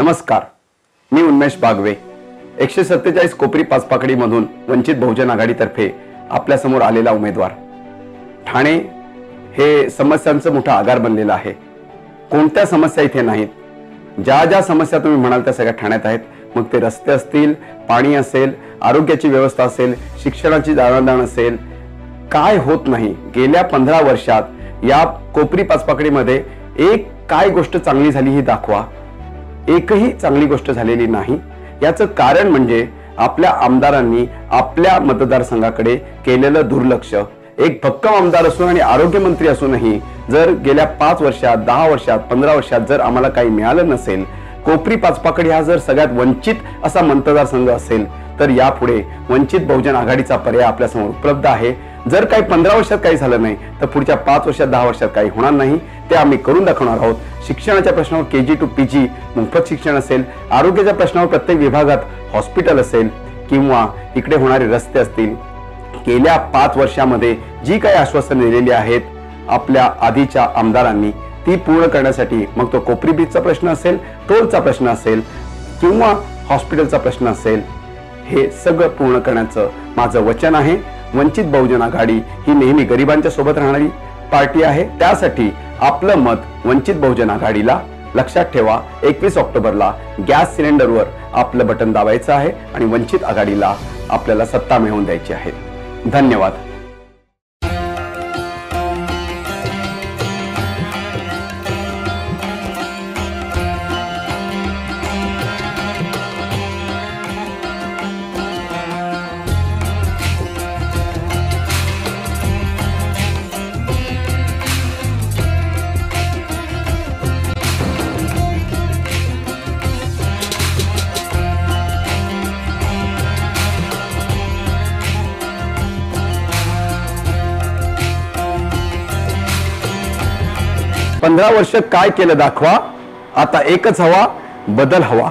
नमस्कार, मी उन्मेष बागवे. 147 कोपरी पाचपाकडी मधून वंचित बहुजन आघाडीतर्फे आपल्या समोर आलेला उमेदवार. ठाणे हे समस्यांचं मोठं आगार बनलेलं आहे. कोणत्या समस्या इथे नाहीत. ज्या ज्या समस्या तुम्ही म्हणाल त्या सगळ्या ठाण्यात आहेत. मग ते रस्ते असतील, पाणी असेल, आरोग्याची व्यवस्था असेल, शिक्षणाची दाणादाण असेल, काय होत नाही. गेल्या 15 वर्षात या कोपरी पाचपाकडीमध्ये एक काय गोष्ट चांगली झाली ही दाखवा. एकही चांगली गोष्ट झालेली नाही. याचं कारण म्हणजे आपल्या आमदारांनी आपल्या मतदारसंघाकडे केलेलं दुर्लक्ष. एक भक्कम आमदार असून आणि आरोग्यमंत्री असूनही जर गेल्या 5 वर्षात, 10 वर्षात, 15 वर्षात जर आम्हाला काही मिळालं नसेल, कोपरी पाचपाकडी हा जर सगळ्यात वंचित असा मतदारसंघ असेल, तर यापुढे वंचित बहुजन आघाडीचा पर्याय आपल्यासमोर उपलब्ध आहे. जर काही 15 वर्षात काही झालं नाही तर पुढच्या 5 वर्षात, 10 वर्षात काही होणार नाही. ते आम्ही करून दाखवणार आहोत. शिक्षणाच्या प्रश्नावर KG to PG मोफत शिक्षण असेल, आरोग्याच्या प्रश्नावर प्रत्येक विभागात हॉस्पिटल असेल, किंवा इकडे होणारे रस्ते असतील. गेल्या 5 वर्षामध्ये जी काही आश्वासनं दिलेली आहेत आपल्या आधीच्या आमदारांनी, ती पूर्ण करण्यासाठी, मग तो कोपरी बीचचा प्रश्न असेल, टोलचा प्रश्न असेल, किंवा हॉस्पिटलचा प्रश्न असेल, हे सगळं पूर्ण करण्याचं माझं वचन आहे. वंचित बहुजन आघाडी ही नेहमी गरिबांच्या सोबत राहणारी पार्टी आहे. त्यासाठी आपलं मत वंचित बहुजन आघाडीला. लक्षात ठेवा, 21 ऑक्टोबरला गॅस सिलेंडरवर आपलं बटन दाबायचं आहे आणि वंचित आघाडीला आपल्याला सत्ता मिळवून द्यायची आहे. धन्यवाद. पंधरा वर्ष काय केलं दाखवा. आता एकच हवा, बदल हवा.